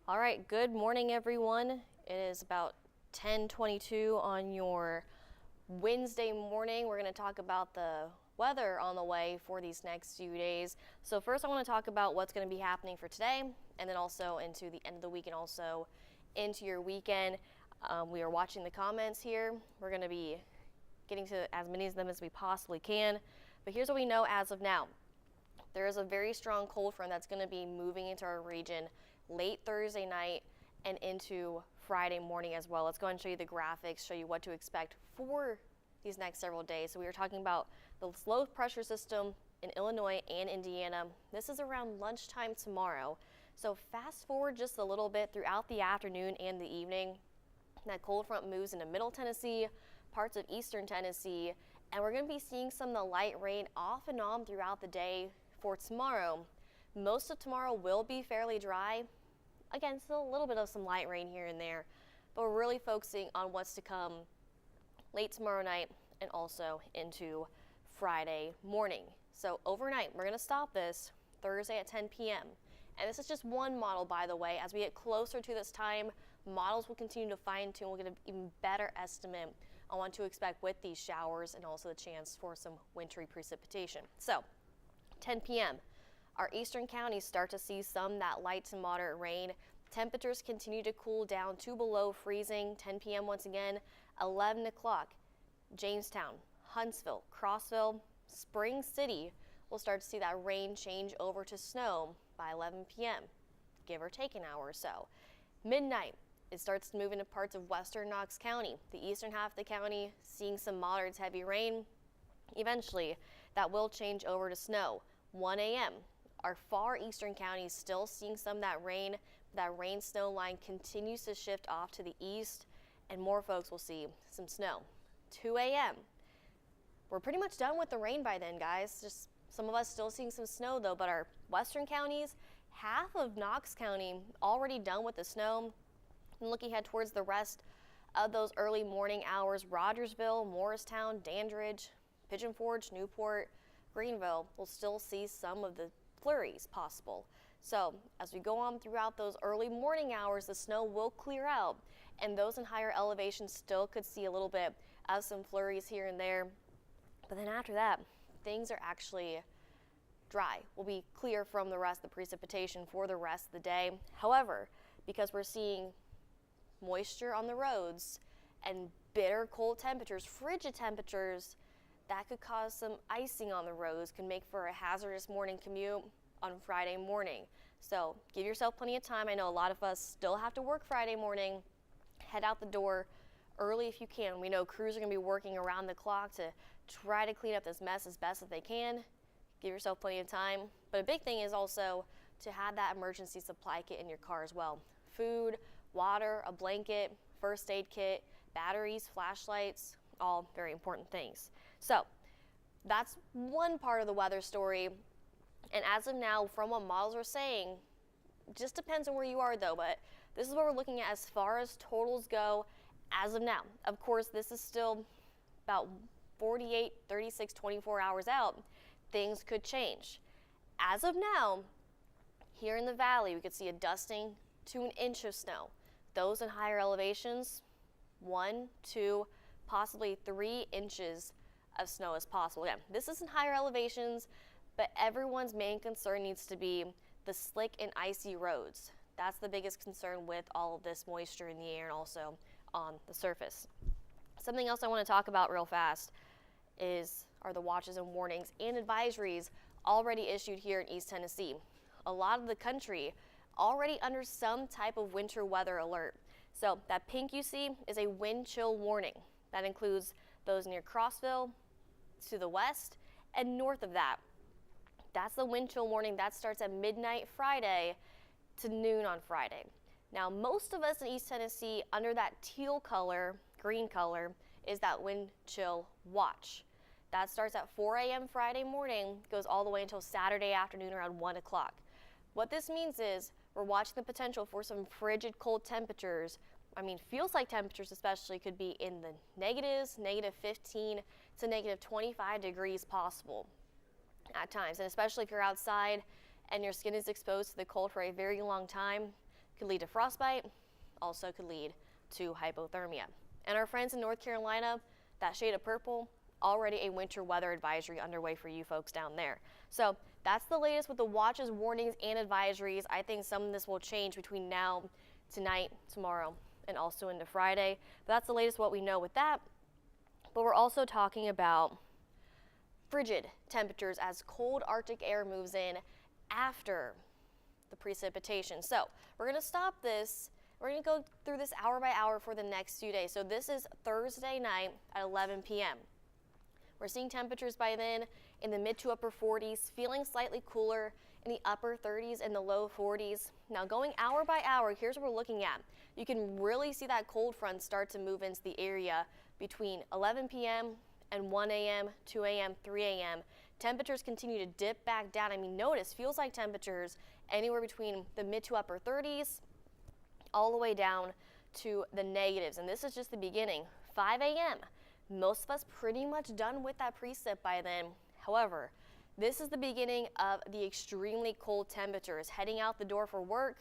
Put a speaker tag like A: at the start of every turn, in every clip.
A: All right, good morning, everyone. It is about 10:22 on your Wednesday morning. We're going to talk about the weather on the way for these next few days. So first I want to talk about what's going to be happening for today, and then also into the end of the week and also into your weekend. We are watching the comments here. We're going to be getting to as many of them as we possibly can. But here's what we know as of now. There is a very strong cold front that's going to be moving into our region late Thursday night and into Friday morning as well. Let's go and show you the graphics, show you what to expect for these next several days. So we are talking about the low pressure system in Illinois and Indiana. This is around lunchtime tomorrow. So fast forward just a little bit throughout the afternoon and the evening. That cold front moves into Middle Tennessee, parts of Eastern Tennessee, and we're going to be seeing some of the light rain off and on throughout the day for tomorrow. Most of tomorrow will be fairly dry. Again, still a little bit of some light rain here and there, but we're really focusing on what's to come late tomorrow night and also into Friday morning. So overnight, we're going to stop this Thursday at 10 p.m. And this is just one model, by the way. As we get closer to this time, models will continue to fine tune. We'll get an even better estimate on what to expect with these showers and also the chance for some wintry precipitation. So 10 p.m. Our eastern counties start to see some that light to moderate rain. Temperatures continue to cool down to below freezing. 10 p.m. once again, 11 o'clock. Jamestown, Huntsville, Crossville, Spring City will start to see that rain change over to snow by 11 p.m., give or take an hour or so. Midnight, it starts to move into parts of western Knox County. The eastern half of the county seeing some moderate to heavy rain. Eventually, that will change over to snow. 1 a.m. Our far eastern counties still seeing some of that rain. That rain snow line continues to shift off to the east, and more folks will see some snow. 2 a.m. We're pretty much done with the rain by then, guys. Just some of us still seeing some snow though, but our western counties, half of Knox County already done with the snow. And looking ahead towards the rest of those early morning hours, Rogersville, Morristown, Dandridge, Pigeon Forge, Newport, Greenville will still see some of the flurries possible. So as we go on throughout those early morning hours, the snow will clear out, and those in higher elevations still could see a little bit of some flurries here and there. But then after that, things are actually dry. We'll be clear from the rest of the precipitation for the rest of the day. However, because we're seeing moisture on the roads and bitter cold temperatures, frigid temperatures, that could cause some icing on the roads, can make for a hazardous morning commute on Friday morning. So give yourself plenty of time. I know a lot of us still have to work Friday morning. Head out the door early if you can. We know crews are going to be working around the clock to try to clean up this mess as best as they can. Give yourself plenty of time. But a big thing is also to have that emergency supply kit in your car as well. Food, water, a blanket, first aid kit, batteries, flashlights, all very important things. So that's one part of the weather story. And as of now, from what models are saying, just depends on where you are though, but this is what we're looking at as far as totals go as of now. Of course, this is still about 48, 36, 24 hours out. Things could change. As of now, here in the valley, we could see a dusting to an inch of snow. Those in higher elevations, 1, 2, possibly 3 inches of snow is possible. Again, this is in higher elevations, but everyone's main concern needs to be the slick and icy roads. That's the biggest concern with all of this moisture in the air and also on the surface. Something else I want to talk about real fast are the watches and warnings and advisories already issued here in East Tennessee. A lot of the country already under some type of winter weather alert. So that pink you see is a wind chill warning. That includes those near Crossville to the west and north of that. That's the wind chill warning. That starts at midnight Friday to noon on Friday. Now, most of us in East Tennessee under that teal color, green color, is that wind chill watch. That starts at 4 a.m. Friday morning, goes all the way until Saturday afternoon around 1 o'clock. What this means is we're watching the potential for some frigid cold temperatures. I mean, feels like temperatures especially could be in the negatives, negative 15 to negative 25 degrees possible at times. And especially if you're outside and your skin is exposed to the cold for a very long time, Could lead to frostbite, also could lead to hypothermia. And our friends in North Carolina, that shade of purple, already a winter weather advisory underway for you folks down there. So that's the latest with the watches, warnings, and advisories. I think some of this will change between now, tonight, tomorrow, and also into Friday. But that's the latest what we know with that. But we're also talking about frigid temperatures as cold Arctic air moves in after the precipitation. So we're going to stop this. We're going to go through this hour by hour for the next few days. So this is Thursday night at 11 p.m. We're seeing temperatures by then in the mid to upper 40s, feeling slightly cooler in the upper 30s and the low 40s. Now going hour by hour, here's what we're looking at. You can really see that cold front start to move into the area between 11 p.m. and 1 a.m., 2 a.m., 3 a.m. Temperatures continue to dip back down. I mean, notice, feels like temperatures anywhere between the mid to upper 30s all the way down to the negatives. And this is just the beginning. 5 a.m. Most of us pretty much done with that precip by then. However, this is the beginning of the extremely cold temperatures. Heading out the door for work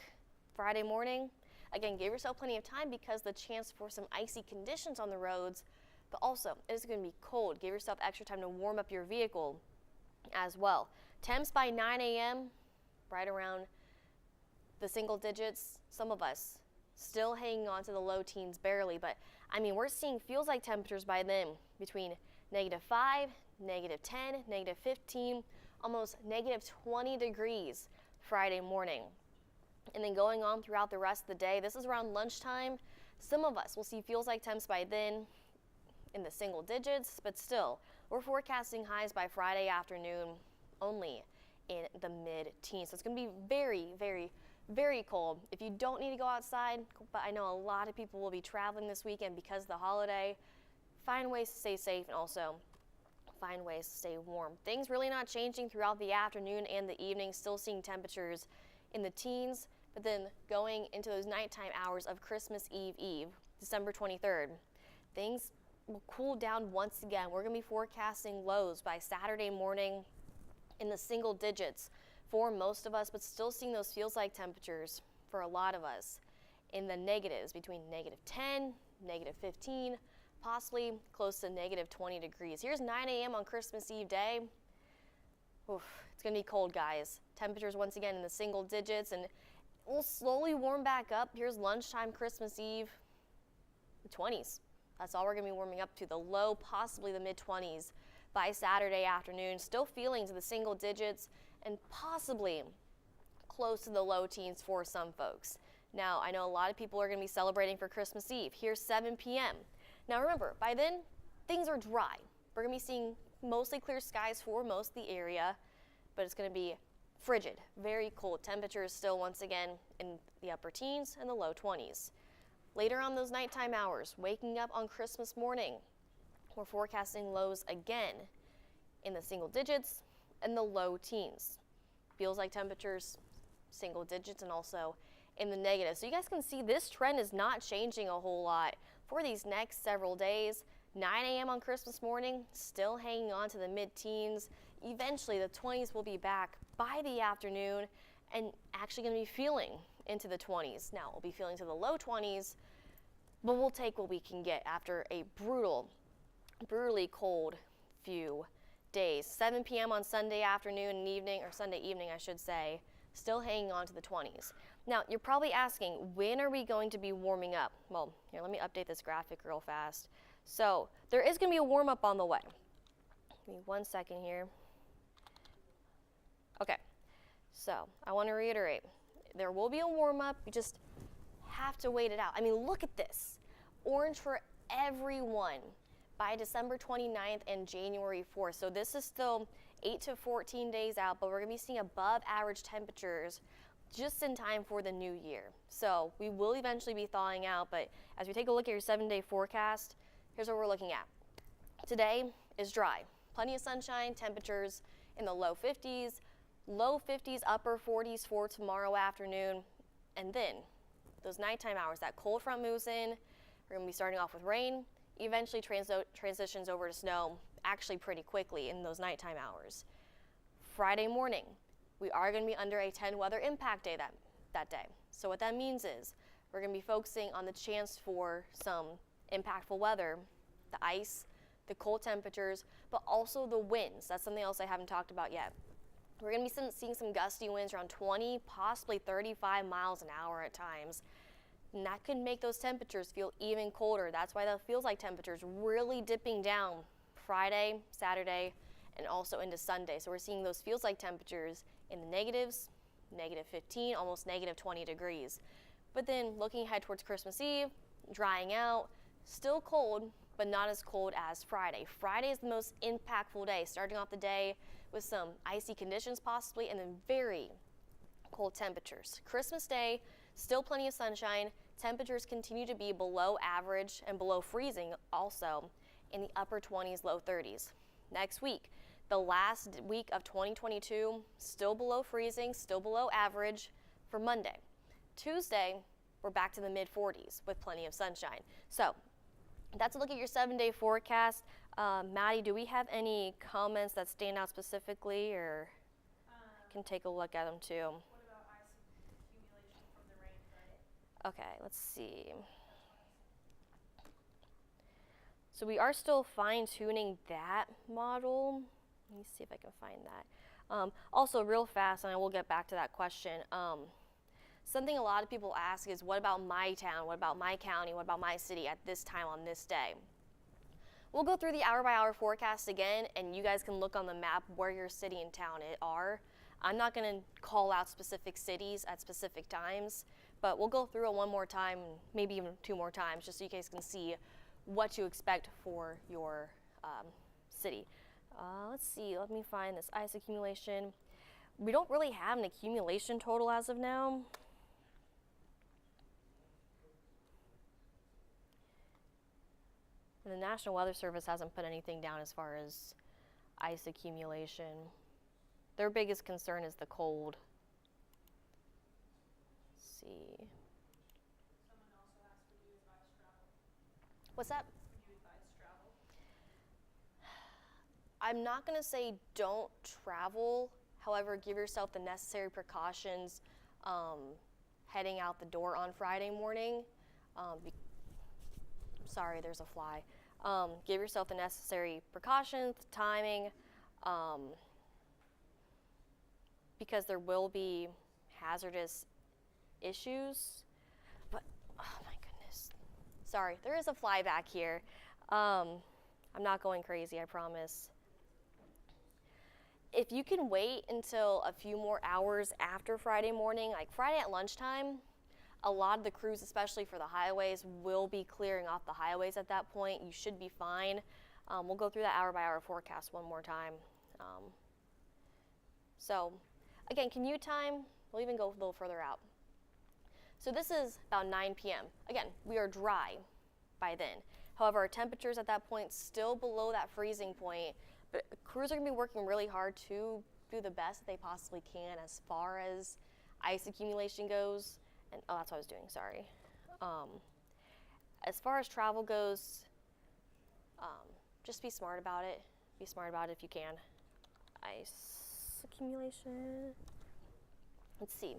A: Friday morning. Again, give yourself plenty of time because the chance for some icy conditions on the roads, but also it is going to be cold. Give yourself extra time to warm up your vehicle as well. Temps by 9 a.m. right around the single digits. Some of us still hanging on to the low teens barely, but I mean, we're seeing feels like temperatures by then between -5, -10, -15, almost -20 degrees Friday morning. And then going on throughout the rest of the day, this is around lunchtime. Some of us will see feels like temps by then in the single digits, but still, we're forecasting highs by Friday afternoon only in the mid-teens. So it's going to be very, very, very cold. If you don't need to go outside, but I know a lot of people will be traveling this weekend because of the holiday, find ways to stay safe and also find ways to stay warm. Things really not changing throughout the afternoon and the evening, still seeing temperatures in the teens, but then going into those nighttime hours of Christmas Eve, December 23rd, things will cool down once again. We're going to be forecasting lows by Saturday morning in the single digits for most of us, but still seeing those feels like temperatures for a lot of us in the negatives between -10, -15, possibly close to -20 degrees. Here's 9 a.m. on Christmas Eve day. Oof, it's going to be cold, guys. Temperatures once again in the single digits, and we'll slowly warm back up. Here's lunchtime Christmas Eve, the 20s. That's all we're going to be warming up to. The low, possibly the mid-20s by Saturday afternoon. Still feeling to the single digits and possibly close to the low teens for some folks. Now, I know a lot of people are going to be celebrating for Christmas Eve. Here's 7 p.m. Now remember, by then, things are dry. We're going to be seeing mostly clear skies for most of the area, but it's going to be frigid, very cold. Temperatures still once again in the upper teens and the low 20s. Later on those nighttime hours, waking up on Christmas morning, we're forecasting lows again in the single digits and the low teens. Feels like temperatures single digits and also in the negative. So you guys can see this trend is not changing a whole lot for these next several days. 9 a.m. on Christmas morning, still hanging on to the mid-teens. Eventually the 20s will be back by the afternoon and actually going to be feeling into the 20s. Now we'll be feeling to the low 20s, but we'll take what we can get after a brutally cold few days. 7 p.m. on Sunday afternoon and evening, or Sunday evening I should say, still hanging on to the 20s. Now you're probably asking, when are we going to be warming up? Well, here, let me update this graphic real fast. So there is going to be a warm up on the way. Give me 1 second here. Okay, so I want to reiterate, there will be a warm up. You just have to wait it out. I mean, look at this. Orange for everyone by December 29th and January 4th. So this is still 8 to 14 days out, but we're going to be seeing above average temperatures just in time for the new year. So we will eventually be thawing out, but as we take a look at your 7-day forecast, here's what we're looking at. Today is dry. Plenty of sunshine, temperatures in the low 50s, upper 40s for tomorrow afternoon. And then those nighttime hours, that cold front moves in. We're going to be starting off with rain, eventually transitions over to snow actually pretty quickly in those nighttime hours. Friday morning, we are going to be under a 10 weather impact day that day. So what that means is we're going to be focusing on the chance for some impactful weather, the ice, the cold temperatures, but also the winds. That's something else I haven't talked about yet. We're going to be seeing some gusty winds around 20, possibly 35 miles an hour at times. And that could make those temperatures feel even colder. That's why that feels like temperatures really dipping down Friday, Saturday, and also into Sunday. So we're seeing those feels like temperatures in the negatives, -15, almost -20 degrees. But then looking ahead towards Christmas Eve, drying out, still cold, but not as cold as Friday. Friday is the most impactful day, starting off the day with some icy conditions possibly, and then very cold temperatures. Christmas Day, still plenty of sunshine. Temperatures continue to be below average and below freezing also in the upper 20s, low 30s. Next week, the last week of 2022, still below freezing, still below average for Monday. Tuesday, we're back to the mid 40s with plenty of sunshine. So that's a look at your 7-day forecast. Maddie, do we have any comments that stand out specifically, or I can take a look at them too?
B: What about ice accumulation from the rain Friday?
A: Okay, let's see. So we are still fine-tuning that model. Let me see if I can find that. Also, real fast, and I will get back to that question. Something a lot of people ask is, what about my town? What about my county? What about my city at this time on this day? We'll go through the hour-by-hour forecast again, and you guys can look on the map where your city and town are. I'm not going to call out specific cities at specific times, but we'll go through it one more time, maybe even 2 more times, just so you guys can see what to expect for your city. Let's see, let me find this ice accumulation. We don't really have an accumulation total as of now. And the National Weather Service hasn't put anything down as far as ice accumulation. Their biggest concern is the cold. Let's see.
B: Someone also asked, would you advise travel?
A: What's that?
B: Would you advise travel?
A: I'm not going to say don't travel. However, give yourself the necessary precautions heading out the door on Friday morning. Sorry, there's a fly. Give yourself the necessary precautions, timing, because there will be hazardous issues. But, oh my goodness. Sorry, there is a fly back here. I'm not going crazy, I promise. If you can wait until a few more hours after Friday morning, like Friday at lunchtime, a lot of the crews, especially for the highways, will be clearing off the highways at that point. You should be fine. We'll go through that hour-by-hour forecast one more time. So, again, commute time, we'll even go a little further out. So this is about 9 p.m. Again, we are dry by then. However, our temperatures at that point still below that freezing point, but crews are going to be working really hard to do the best they possibly can as far as ice accumulation goes. And oh, that's what I was doing, sorry. As far as travel goes, just be smart about it. Be smart about it if you can. Ice accumulation. Let's see.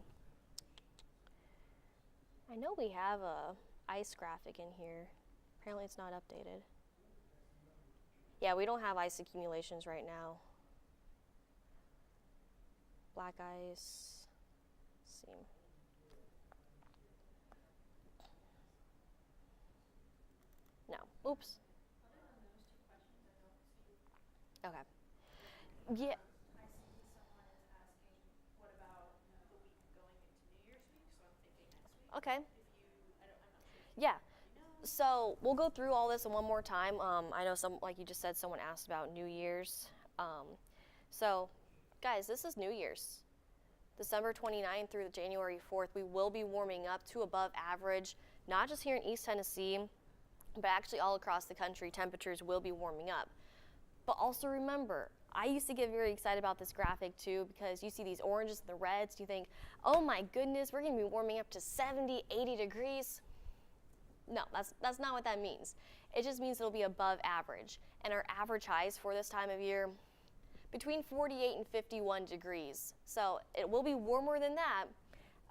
A: I know we have a ice graphic in here. Apparently it's not updated. Yeah, we don't have ice accumulations right now. Black ice. Let's see. No. Oops. Okay. Yeah.
B: I see someone is asking, what about the week going into New Year's week? So I'm thinking next week.
A: Okay.
B: I'm not sure.
A: Yeah. So we'll go through all this one more time. I know like you just said, someone asked about New Year's. So, guys, this is New Year's. December 29th through January 4th, we will be warming up to above average, not just here in East Tennessee, but actually all across the country. Temperatures will be warming up. But also remember, I used to get very excited about this graphic too, because you see these oranges and the reds, you think, oh my goodness, we're going to be warming up to 70, 80 degrees. No, that's not what that means. It just means it'll be above average. And our average highs for this time of year, between 48 and 51 degrees. So it will be warmer than that.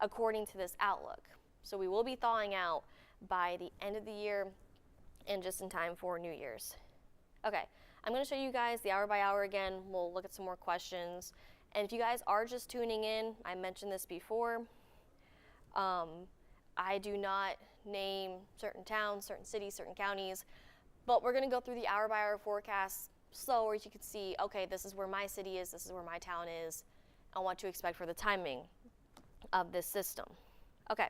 A: according to this outlook. So we will be thawing out by the end of the year and just in time for New Year's. Okay, I'm going to show you guys the hour by hour again. We'll look at some more questions. And if you guys are just tuning in, I mentioned this before, I do not name certain towns, certain cities, certain counties, but we're going to go through the hour by hour forecast slow where you can see, okay, this is where my city is, this is where my town is, and what to expect for the timing of this system. Okay,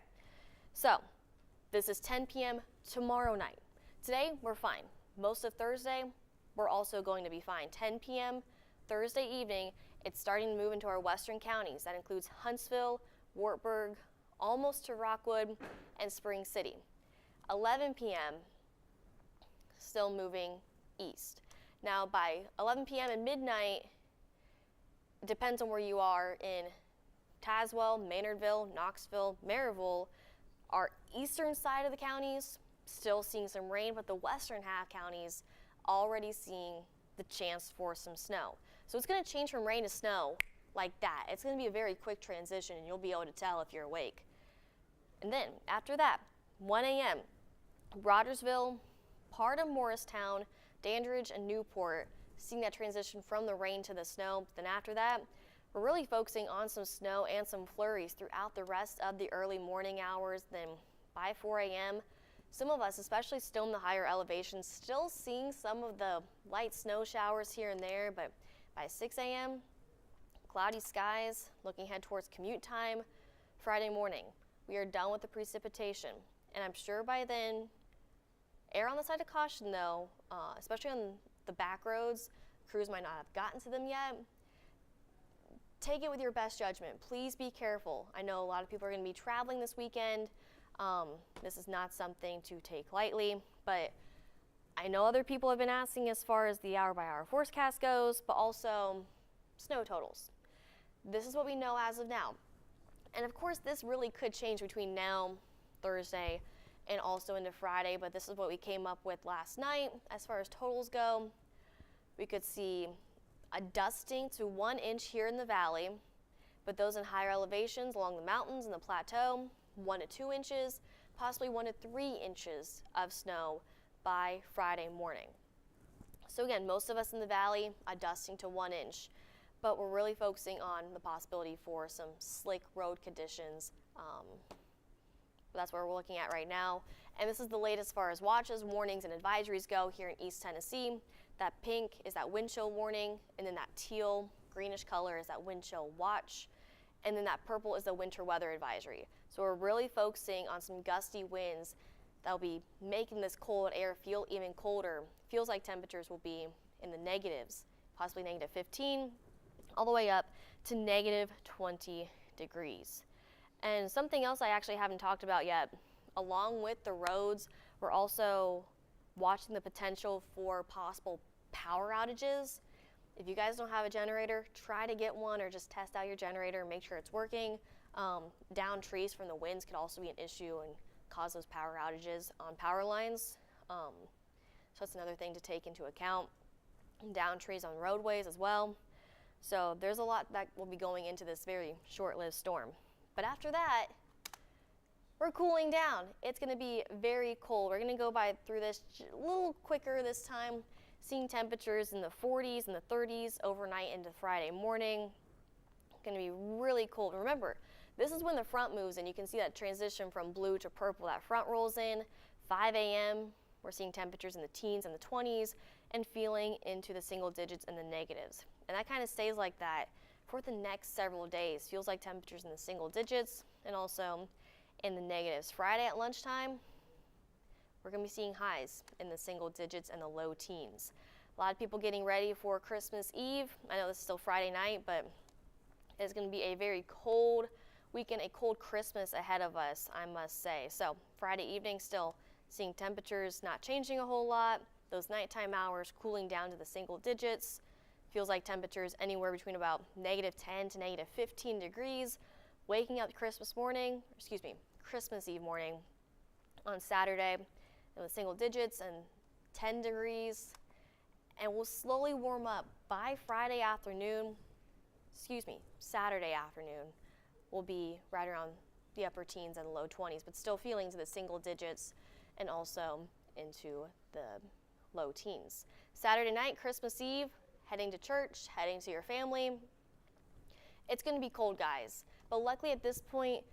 A: so this is 10 p.m. tomorrow night. Today, we're fine. Most of Thursday, we're also going to be fine. 10 p.m. Thursday evening, it's starting to move into our western counties. That includes Huntsville, Wartburg, almost to Rockwood, and Spring City. 11 p.m., still moving east. Now by 11 p.m. and midnight, depends on where you are in Tazewell, Maynardville, Knoxville, Maryville, our eastern side of the counties still seeing some rain, but the western half counties already seeing the chance for some snow. So it's going to change from rain to snow like that. It's going to be a very quick transition, and you'll be able to tell if you're awake. And then after that, 1 a.m., Rogersville, part of Morristown, Dandridge, and Newport, seeing that transition from the rain to the snow. Then after that, we're really focusing on some snow and some flurries throughout the rest of the early morning hours. Then by 4 a.m., some of us, especially still in the higher elevations, still seeing some of the light snow showers here and there, but by 6 a.m., cloudy skies, looking ahead towards commute time, Friday morning. We are done with the precipitation, and I'm sure by then, err on the side of caution though, especially on the back roads. Crews might not have gotten to them yet. Take it with your best judgment. Please be careful. I know a lot of people are going to be traveling this weekend. This is not something to take lightly, but I know other people have been asking as far as the hour by hour forecast goes, but also snow totals. This is what we know as of now. And of course, this really could change between now, Thursday, and also into Friday, but this is what we came up with last night. As far as totals go, we could see a dusting to 1 inch here in the valley, but those in higher elevations along the mountains and the plateau, 1 to 2 inches, possibly 1 to 3 inches of snow by Friday morning. So again, most of us in the valley, a dusting to 1 inch, but we're really focusing on the possibility for some slick road conditions. That's what we're looking at right now. And this is the latest as far as watches, warnings, and advisories go here in East Tennessee. That pink is that wind chill warning, and then that teal greenish color is that wind chill watch, and then that purple is the winter weather advisory. So we're really focusing on some gusty winds that'll be making this cold air feel even colder. Feels like temperatures will be in the negatives, possibly negative 15, all the way up to negative 20 degrees. And something else I actually haven't talked about yet, along with the roads, we're also watching the potential for possible power outages. If you guys don't have a generator, try to get one or just test out your generator and make sure it's working. Down trees from the winds could also be an issue and cause those power outages on power lines. So that's another thing to take into account. Down trees on roadways as well. So there's a lot that will be going into this very short-lived storm. But after that, we're cooling down. It's going to be very cold. We're going to go through this a little quicker this time, seeing temperatures in the 40s and the 30s overnight into Friday morning. It's going to be really cold. Remember, this is when the front moves in. You can see that transition from blue to purple. That front rolls in. 5 a.m., we're seeing temperatures in the teens and the 20s and feeling into the single digits and the negatives. And that kind of stays like that for the next several days. Feels like temperatures in the single digits and also in the negatives. Friday at lunchtime, we're going to be seeing highs in the single digits and the low teens. A lot of people getting ready for Christmas Eve. I know this is still Friday night, but it's going to be a very cold weekend, a cold Christmas ahead of us, I must say. So Friday evening, still seeing temperatures not changing a whole lot. Those nighttime hours cooling down to the single digits. Feels like temperatures anywhere between about negative 10 to negative 15 degrees. Waking up Christmas Eve morning on Saturday in the single digits and 10 degrees. And we'll slowly warm up by Saturday afternoon. We'll be right around the upper teens and low 20s, but still feeling to the single digits and also into the low teens. Saturday night, Christmas Eve, heading to church, heading to your family. It's going to be cold, guys, but luckily at this point,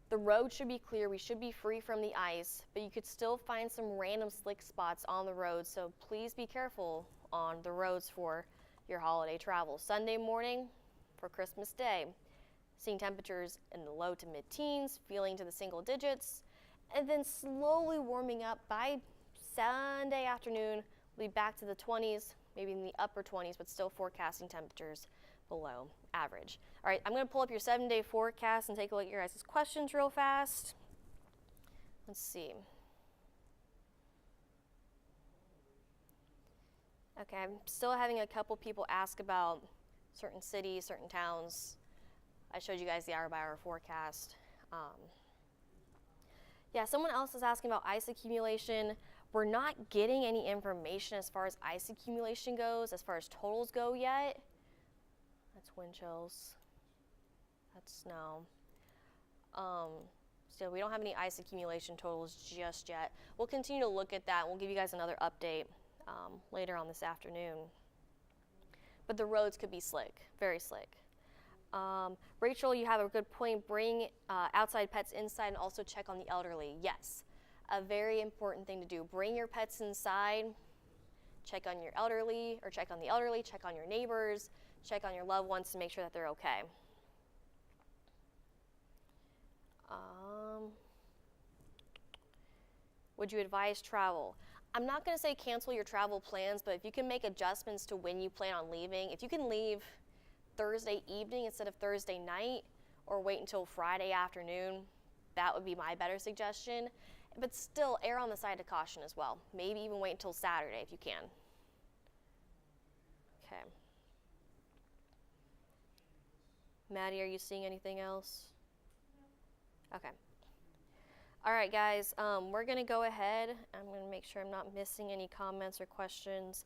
A: the road should be clear. We should be free from the ice, but you could still find some random slick spots on the road, so please be careful on the roads for your holiday travel. Sunday morning for Christmas Day, seeing temperatures in the low to mid-teens, feeling to the single digits, and then slowly warming up by Sunday afternoon. We'll be back to the 20s, maybe in the upper 20s, but still forecasting temperatures below average. All right, I'm going to pull up your 7-day forecast and take a look at your guys' questions real fast. Let's see. Okay, I'm still having a couple people ask about certain cities, certain towns. I showed you guys the hour-by-hour forecast. Yeah, someone else is asking about ice accumulation. We're not getting any information as far as ice accumulation goes, as far as totals go yet. That's wind chills. That's snow. So we don't have any ice accumulation totals just yet. We'll continue to look at that. We'll give you guys another update later on this afternoon. But the roads could be slick, very slick. Rachel, you have a good point. Bring outside pets inside and also check on the elderly. Yes, a very important thing to do. Bring your pets inside, check on your elderly, or check on the elderly, check on your neighbors, check on your loved ones to make sure that they're okay. Would you advise travel? I'm not going to say cancel your travel plans, but if you can make adjustments to when you plan on leaving, if you can leave Thursday evening instead of Thursday night, or wait until Friday afternoon, that would be my better suggestion. But still, err on the side of caution as well. Maybe even wait until Saturday if you can. Okay. Maddie, are you seeing anything else? Okay. All right, guys, we're going to go ahead. I'm going to make sure I'm not missing any comments or questions.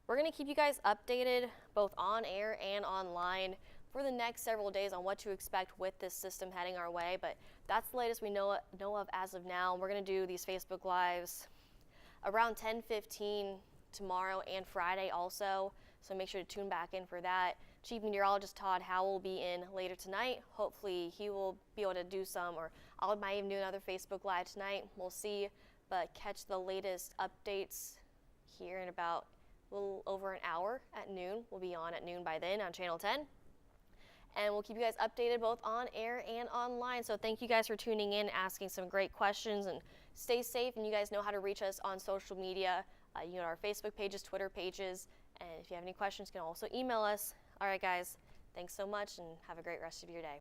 A: We're going to keep you guys updated both on air and online for the next several days on what to expect with this system heading our way, but that's the latest we know of as of now. We're going to do these Facebook Lives around 10:15 tomorrow and Friday also, so make sure to tune back in for that. Chief Meteorologist Todd Howell will be in later tonight. Hopefully he will be able to do some, or I might even do another Facebook Live tonight. We'll see, but catch the latest updates here in about a little over an hour at noon. We'll be on at noon by then on Channel 10. And we'll keep you guys updated both on air and online. So thank you guys for tuning in, asking some great questions, and stay safe. And you guys know how to reach us on social media. You know, our Facebook pages, Twitter pages. And if you have any questions, you can also email us. All right, guys, thanks so much and have a great rest of your day.